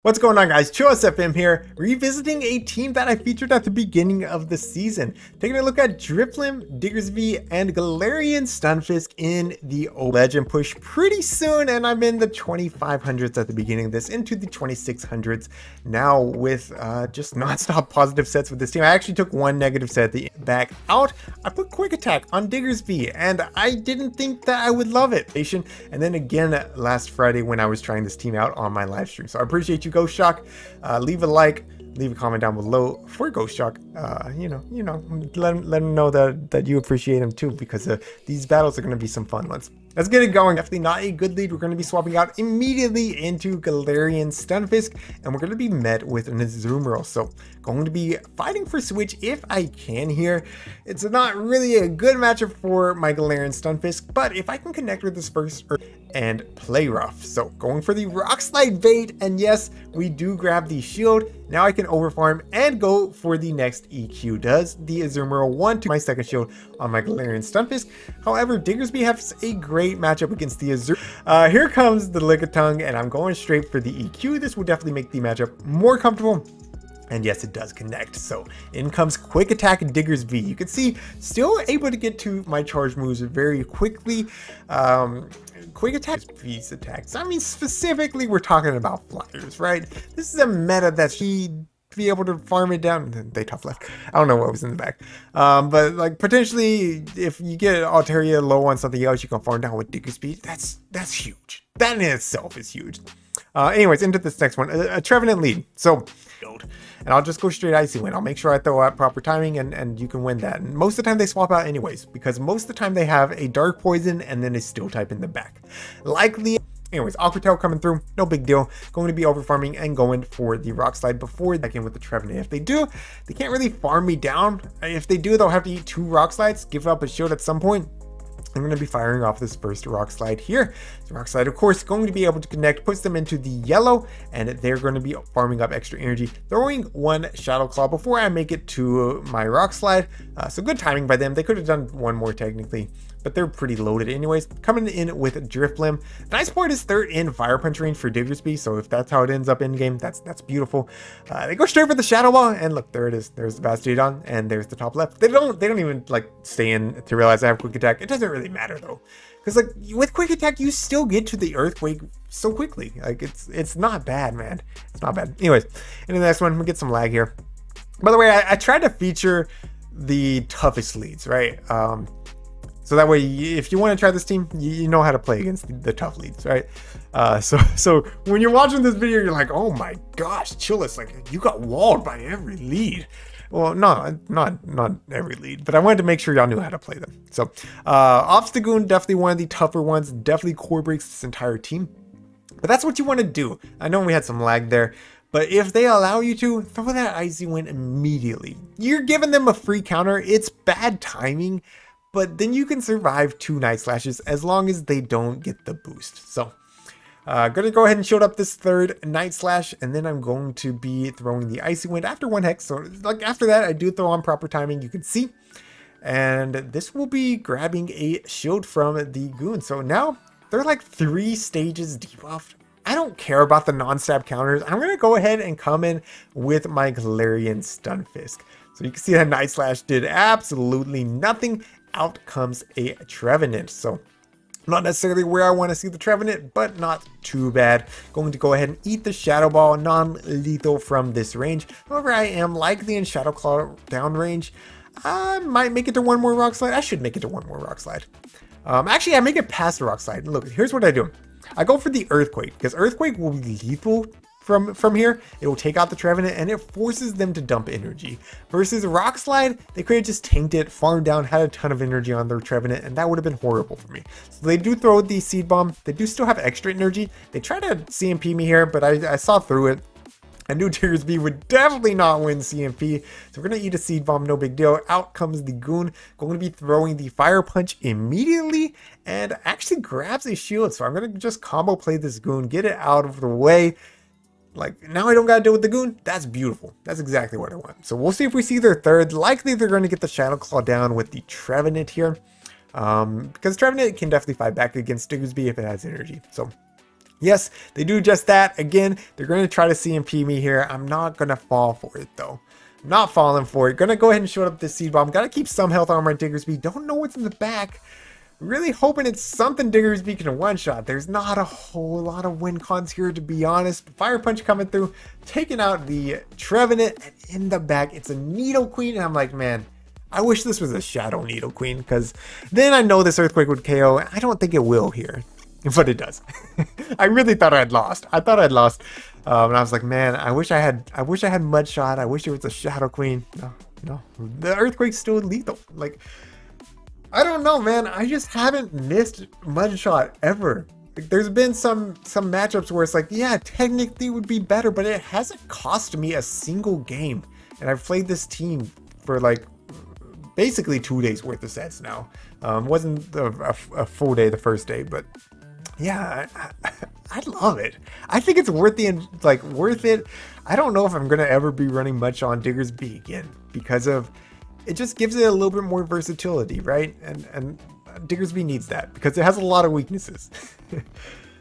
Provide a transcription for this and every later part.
What's going on, guys? ChillsFM here, revisiting a team that I featured at the beginning of the season. Taking a look at Drifblim, Diggersby, and Galarian Stunfisk in the Legend push pretty soon, and I'm in the 2500s at the beginning of this, into the 2600s now with just non-stop positive sets with this team. I actually took one negative set at the back out. I put Quick Attack on Diggersby, and I didn't think that I would love it. And then again last Friday when I was trying this team out on my live stream. So I appreciate you, Ghost Shock. Leave a like, leave a comment down below for Ghost Shock. Let him know that you appreciate him too, because these battles are going to be some fun ones. Let's get it going. Definitely not a good lead. We're going to be swapping out immediately into Galarian Stunfisk, and we're going to be met with an Azumarill. So going to be fighting for Switch if I can here. It's not really a good matchup for my Galarian Stunfisk, but if I can connect with this first and play rough. So going for the Rock Slide bait, and yes, we do grab the shield. Now I can overfarm and go for the next EQ. Does the Azumarill want to my second shield on my Galarian Stunfisk? However, Diggersby has a great matchup against the Azumarill. Here comes the Lickitung, and I'm going straight for the EQ. This will definitely make the matchup more comfortable. And yes, it does connect. So in comes Quick Attack and Diggersby. You can see still able to get to my charge moves very quickly. Quick Attack, Beast attacks. I mean, specifically, we're talking about flyers, right? This is a meta that she'd be able to farm it down. They tough left. I don't know what was in the back. But like potentially, if you get Altaria low on something else, you can farm down with Diggersby. That's huge. That in itself is huge. Anyways, into this next one, a Trevenant lead. So, and I'll just go straight Icy Wind. I'll make sure I throw out proper timing, and you can win that. And most of the time they swap out anyways, because most of the time they have a Dark Poison and then a Steel type in the back. Likely. Anyways, Aqua Tail coming through, no big deal. Going to be over farming and going for the Rock Slide before back in with the Trevenant. If they do, they can't really farm me down. If they do, they'll have to eat 2 Rock Slides, give up a shield at some point. I'm going to be firing off this first Rock Slide here. The Rock Slide, of course, going to be able to connect, puts them into the yellow, and they're going to be farming up extra energy, throwing one Shadow Claw before I make it to my Rock Slide. So good timing by them. They could have done one more technically, but they're pretty loaded anyways. Coming in with Drifblim. The nice part is they're in Fire Punch range for Diggersby, so if that's how it ends up in game, that's beautiful. They go straight for the Shadow Ball, and look, there it is. There's the Bastiodon, and there's the top left. They don't even like stay in to realize I have Quick Attack. It doesn't really matter though, because like with Quick Attack, you still get to the Earthquake so quickly. Like it's not bad, man. It's not bad. Anyways, in the next one, we get some lag here. By the way, I tried to feature the toughest leads, right? So that way, if you want to try this team, you know how to play against the tough leads, right? So when you're watching this video, you're like, oh my gosh, Chillis, like you got walled by every lead. Well, no, not every lead, but I wanted to make sure y'all knew how to play them. So Obstagoon, definitely one of the tougher ones, definitely core breaks this entire team. But that's what you want to do. I know we had some lag there, but if they allow you to, throw that Icy Wind immediately. You're giving them a free counter. It's bad timing, but then you can survive 2 Night Slashes as long as they don't get the boost. So gonna go ahead and shield up this third Night Slash, and then I'm going to be throwing the Icy Wind after 1 Hex. So like after that, I do throw on proper timing, you can see. And this will be grabbing a shield from the Goon. So now they're like 3 stages debuffed. I don't care about the non-stab counters. I'm going to go ahead and come in with my Galarian Stunfisk. So you can see that Night Slash did absolutely nothing. Out comes a Trevenant. So not necessarily where I want to see the Trevenant, but not too bad. Going to go ahead and eat the Shadow Ball, non-lethal from this range. However, I am likely in Shadow Claw down range. I might make it to 1 more Rock Slide. I should make it to 1 more Rock Slide. Actually, I make it past the Rock Slide. Look, here's what I do. I go for the Earthquake, because Earthquake will be lethal from here. It will take out the Trevenant, and it forces them to dump energy. Versus Rock Slide, they could have just tanked it, farmed down, had a ton of energy on their Trevenant, and that would have been horrible for me. So they do throw the Seed Bomb. They do still have extra energy. They try to CMP me here, but I saw through it. I knew Diggersby would definitely not win CMP, so we're going to eat a Seed Bomb, no big deal. Out comes the Goon, going to be throwing the Fire Punch immediately, and actually grabs a shield, so I'm going to just combo play this Goon, get it out of the way. Like, now I don't got to deal with the Goon. That's beautiful. That's exactly what I want. So we'll see if we see their third. Likely they're going to get the Shadow Claw down with the Trevenant here, because Trevenant can definitely fight back against Diggersby if it has energy. So Yes, they do just that. Again, they're going to try to CMP me here. I'm not going to fall for it though. I'm not falling for it. Going to go ahead and shoot up the Seed Bomb. Got to keep some health on my Diggersby. Don't know what's in the back. Really hoping it's something Diggersby can one-shot. There's not a whole lot of win cons here, to be honest. Fire Punch coming through, taking out the Trevenant, and in the back, it's a Nidoqueen, and I'm like, man, I wish this was a Shadow Nidoqueen, because then I know this Earthquake would KO. I don't think it will here, but it does. I really thought I'd lost. I thought I'd lost, and I was like, man, I wish I had Mudshot. I wish it was a Shadow Queen. No, the Earthquake's still lethal. Like, I don't know, man. I just haven't missed Mudshot ever. Like, there's been some matchups where it's like, yeah, technically it would be better, but it hasn't cost me a single game. And I've played this team for like basically 2 days worth of sets now. Wasn't a full day the first day, but yeah, I love it. I think it's worth it. I don't know if I'm gonna ever be running much on Diggersby again because of it just gives it a little bit more versatility, right? And Diggersby needs that because it has a lot of weaknesses.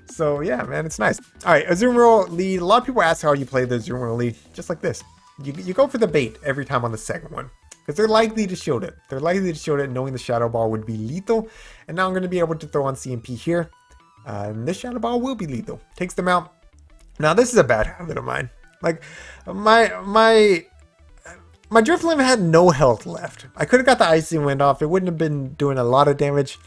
So yeah, man, it's nice. All right, Azumarill lead. A lot of people ask how you play the Azumarill lead, just like this. You go for the bait every time on the second one because they're likely to shield it. They're likely to shield it knowing the Shadow Ball would be lethal. And now I'm going to be able to throw on CMP here. And this Shadow Ball will be lethal. Takes them out. Now this is a bad habit of mine. Like my Drifloon had no health left. I could have got the Icy Wind off. It wouldn't have been doing a lot of damage.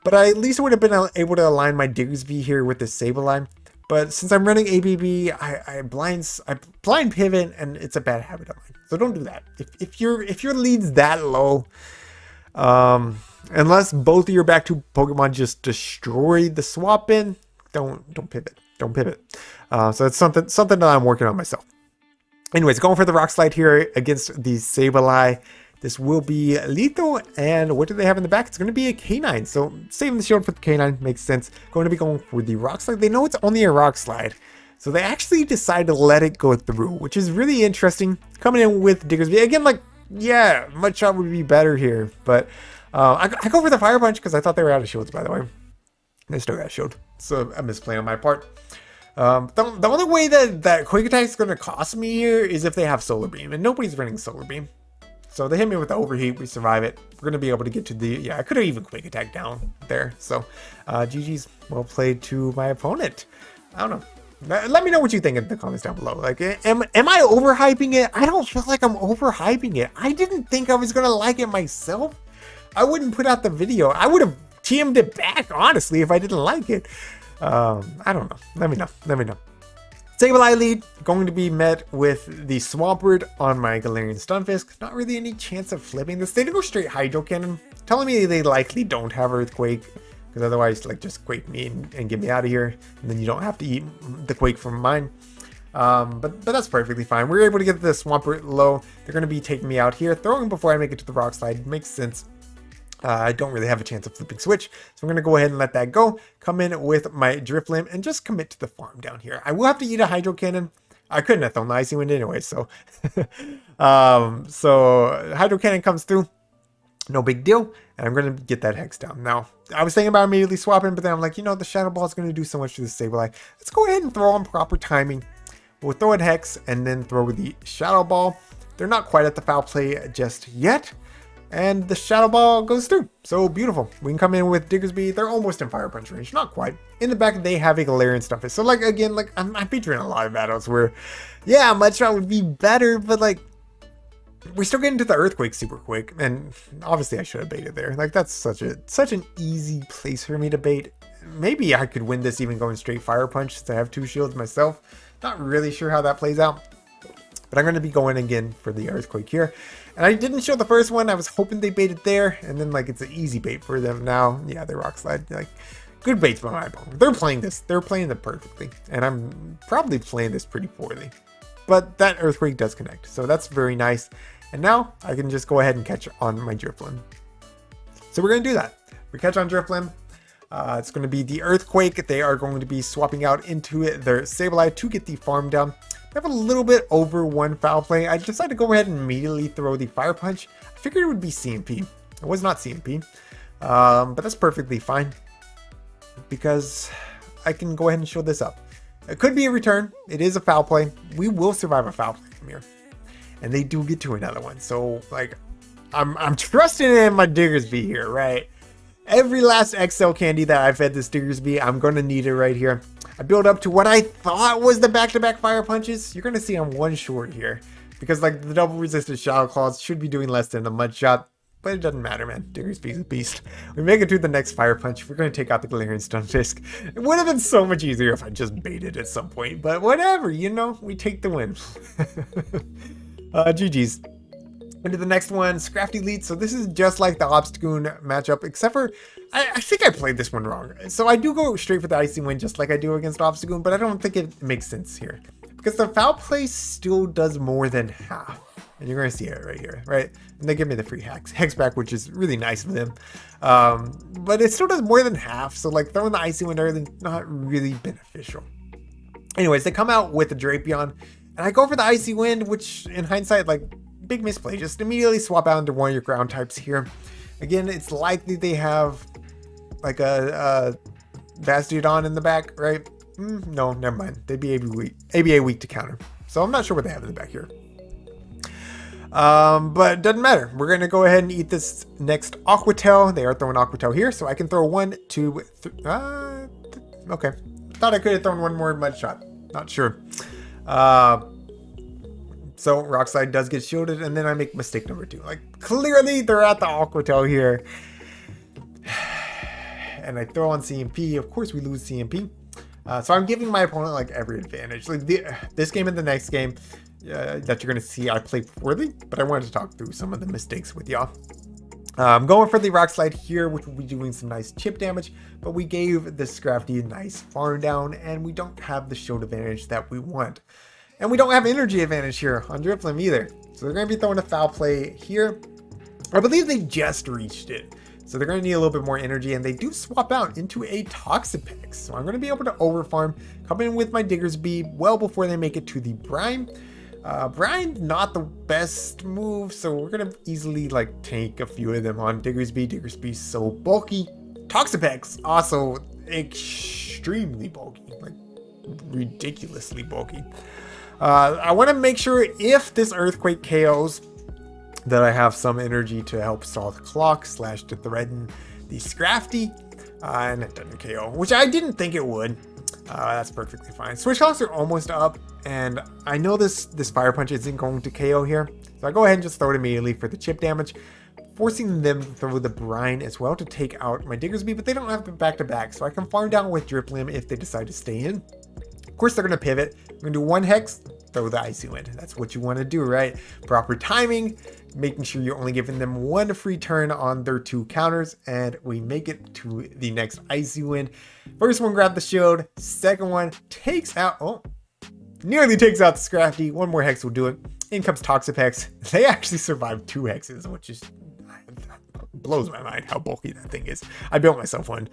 But I at least would have been able to align my Diggersby here with the Sableye. But since I'm running ABB, I blind pivot, and it's a bad habit of mine. So don't do that. If your lead's that low, unless both of your back two Pokemon just destroy the swap in, don't pivot. Don't pivot. So it's something that I'm working on myself. Anyways, going for the Rock Slide here against the Sableye. This will be lethal, and what do they have in the back? It's going to be a K9, so saving the shield for the K9 makes sense. Going to be going for the Rock Slide. They know it's only a Rock Slide, so they actually decide to let it go through, which is really interesting. Coming in with Diggersby. Again, like, yeah, Mudshot would be better here, but I go for the Fire Punch because I thought they were out of shields, by the way. They still got shield, so a misplay on my part. The only way that Quick Attack is going to cost me here is if they have Solar Beam, and nobody's running Solar Beam. So they hit me with the Overheat, we survive it. We're going to be able to get to the, yeah, I could have even Quick Attack down there. So GG's, well played to my opponent. I don't know. Let me know what you think in the comments down below. Like, am I overhyping it? I don't feel like I'm overhyping it. I didn't think I was going to like it myself. I wouldn't put out the video. I would have TM'd it back, honestly, if I didn't like it. I don't know. Let me know. Sableye lead, going to be met with the Swampert on my Galarian Stunfisk. Not really any chance of flipping this. They go straight Hydro Cannon, telling me they likely don't have Earthquake, because otherwise, like, just Quake me and get me out of here, and then you don't have to eat the Quake from mine. But that's perfectly fine. We're able to get the Swampert low. They're going to be taking me out here, throwing before I make it to the Rock Slide. Makes sense. I don't really have a chance of flipping switch, so I'm going to go ahead and let that go. Come in with my Drifloon and just commit to the farm down here. I will have to eat a Hydro Cannon. I couldn't have thrown the Icy Wind anyway, so so Hydro Cannon comes through, no big deal, and I'm going to get that Hex down. Now, I was thinking about immediately swapping, but then I'm like, you know, the Shadow Ball is going to do so much to the Sableye. Let's go ahead and throw on proper timing. We'll throw in Hex and then throw the Shadow Ball. They're not quite at the foul play just yet. And the Shadow Ball goes through. So beautiful. We can come in with Diggersby. They're almost in Fire Punch range. Not quite. In the back, they have a Galarian Stunfisk. So, like, again, like, I'm featuring a lot of battles where, yeah, Mudshot would be better, but, like, we're still getting to the Earthquake super quick. And obviously, I should have baited there. Like, that's such an easy place for me to bait. Maybe I could win this even going straight Fire Punch since I have 2 shields myself. Not really sure how that plays out. But I'm going to be going again for the Earthquake here. And I didn't show the first one. I was hoping they baited there. And then, like, it's an easy bait for them now. Yeah, they Rock Slide. Like, good baits by my opponent. They're playing this. They're playing it perfectly. And I'm probably playing this pretty poorly. But that Earthquake does connect. So that's very nice. And now I can just go ahead and catch on my Drifloon. So we're going to do that. We catch on Drifloon. It's going to be the Earthquake. They are going to be swapping out into their Sableye to get the farm down. I have a little bit over 1 foul play. I decided to go ahead and immediately throw the Fire Punch. I figured it would be CMP. It was not CMP, but that's perfectly fine because I can go ahead and show this up. It could be a return. It is a foul play. We will survive a foul play from here. And they do get to another one. So, like, I'm trusting in my Diggersby here, right? Every last XL candy that I fed this Diggersby, I'm going to need it right here. I build up to what I thought was the back-to-back fire punches. You're going to see I'm one short here. Because, like, the double resisted Shadow Claws should be doing less than a mud shot. But it doesn't matter, man. Diggersby's a beast. We make it to the next fire punch. We're going to take out the Galarian Stunfisk. It would have been so much easier if I just baited at some point. But whatever, you know, we take the win. GG's. Into the next one, Scrafty Lead. So this is just like the Obstagoon matchup, except for, I think I played this one wrong. So I do go straight for the Icy Wind just like I do against Obstagoon, but I don't think it makes sense here. Because the foul play still does more than half. And you're going to see it right here, right? And they give me the free hex back, which is really nice of them. But it still does more than half. So like throwing the Icy Wind early, not really beneficial. Anyways, they come out with the Drapion. And I go for the Icy Wind, which in hindsight, like, big misplay. Just immediately swap out into one of your ground types here. Again, it's likely they have like a Bastiodon in the back, right? No, never mind. They'd be ABA weak to counter. So I'm not sure what they have in the back here. But it doesn't matter. We're going to go ahead and eat this next Aqua Tail. They are throwing Aqua Tail here. So I can throw 1, 2, 3. Okay. Thought I could have thrown one more mud shot. Not sure. So Rock Slide does get shielded, and then I make mistake number 2. Like, clearly they're at the Aqua Tail here. And I throw on CMP. Of course we lose CMP. So I'm giving my opponent like every advantage. Like this game and the next game that you're going to see, I play poorly, but I wanted to talk through some of the mistakes with y'all. I'm going for the Rock Slide here, which will be doing some nice chip damage, but we gave the Scrafty a nice farm down, and we don't have the shield advantage that we want. And we don't have energy advantage here on Drifloon either. So they're going to be throwing a foul play here. I believe they just reached it. So they're going to need a little bit more energy, and they do swap out into a Toxapex. So I'm going to be able to overfarm, come in with my Diggersby well before they make it to the Brine. Brine, not the best move, so we're going to easily like take a few of them on Diggersby. Diggersby's so bulky. Toxapex, also extremely bulky, like ridiculously bulky. I want to make sure if this Earthquake KOs that I have some energy to help stall the clock / to threaten the Scrafty, and it doesn't KO, which I didn't think it would. That's perfectly fine. Switch clocks are almost up, and I know this Fire Punch isn't going to KO here, so I go ahead and just throw it immediately for the chip damage, forcing them to throw the Brine as well to take out my Diggersby, but they don't have the back-to-back, so I can farm down with Driplim if they decide to stay in. Of course, they're going to pivot. We're going to do 1 Hex, throw the Icy Wind. That's what you want to do, right? Proper timing, making sure you're only giving them 1 free turn on their 2 counters, and we make it to the next Icy Wind. First one, grab the shield. Second one takes out, nearly takes out the Scrafty. 1 more Hex will do it. In comes Toxapex. They actually survived 2 Hexes, which is blows my mind how bulky that thing is. I built myself one,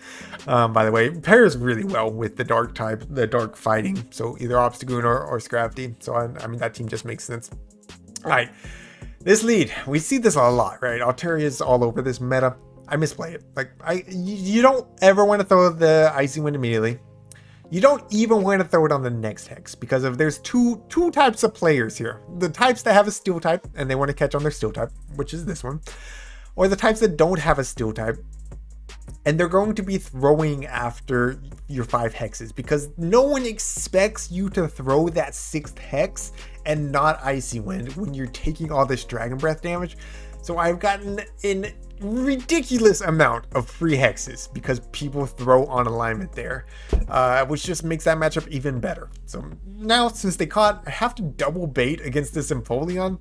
by the way. It pairs really well with the dark type, the dark fighting. So either Obstagoon or Scrafty. So I mean, that team just makes sense. All right, this lead, we see this a lot, right? Altaria is all over this meta. I misplay it. Like you don't ever want to throw the Icy Wind immediately. You don't even want to throw it on the next Hex because there's two types of players here. The types that have a Steel type and they want to catch on their Steel type, which is this one. Or the types that don't have a Steel type, and they're going to be throwing after your 5 Hexes because no one expects you to throw that 6th Hex and not Icy Wind when you're taking all this Dragon Breath damage. So I've gotten a ridiculous amount of free Hexes because people throw on alignment there, which just makes that matchup even better. So now since they caught, I have to double bait against this Empoleon.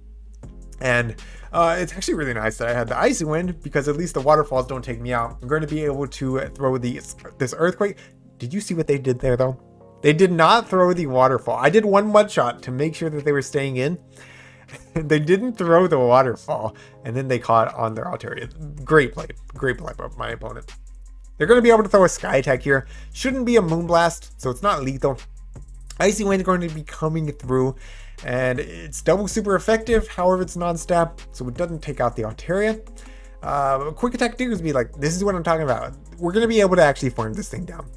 And it's actually really nice that I had the Icy Wind because at least the waterfalls don't take me out. I'm going to be able to throw this Earthquake. Did you see what they did there though? They did not throw the waterfall. I did 1 mud shot to make sure that they were staying in. They didn't throw the waterfall, and then they caught on their Altaria. Great play by my opponent. They're going to be able to throw a Sky Attack here. Shouldn't be a Moonblast, so it's not lethal. Icy Wind is going to be coming through, and it's double super effective. However, it's non-stab, so it doesn't take out the Altaria. Quick Attack Diggersby, like, this is what I'm talking about. We're going to be able to actually farm this thing down.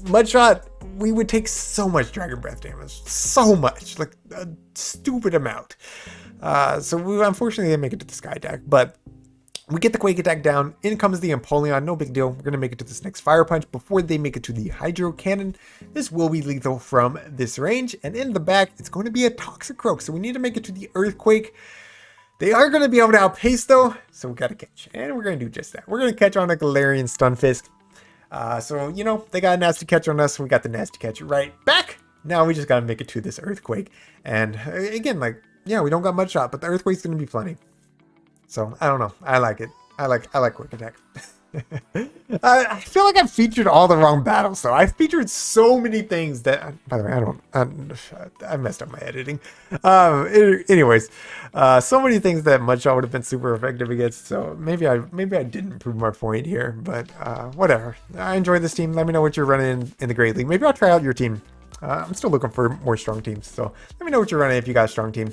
Mudshot, we would take so much Dragon Breath damage. So much. Like a stupid amount. So we unfortunately didn't make it to the Sky attack, but we get the Quake attack down. In comes the Empoleon. No big deal. We're going to make it to this next Fire Punch before they make it to the Hydro Cannon. This will be lethal from this range. And in the back, it's going to be a Toxicroak. So we need to make it to the Earthquake. They are going to be able to outpace though. So we got to catch. And we're going to do just that. We're going to catch on a Galarian Stunfisk. So, you know, they got a nasty catch on us. We got the nasty catch right back. Now we just got to make it to this Earthquake. And again, like, yeah, we don't got Mudshot, but the Earthquake's going to be plenty. So I don't know. I like it. I like Quick Attack. I feel like I've featured all the wrong battles, though. I've featured so many things that, by the way, I messed up my editing. Anyways, so many things that Mudshot would have been super effective against. So maybe I didn't prove my point here, but whatever. I enjoy this team. Let me know what you're running in the Great League. Maybe I'll try out your team. I'm still looking for more strong teams. So let me know what you're running if you got a strong team.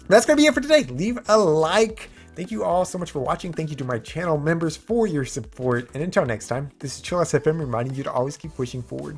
That's going to be it for today. Leave a like. Thank you all so much for watching. Thank you to my channel members for your support. And until next time, this is Chill FM reminding you to always keep pushing forward.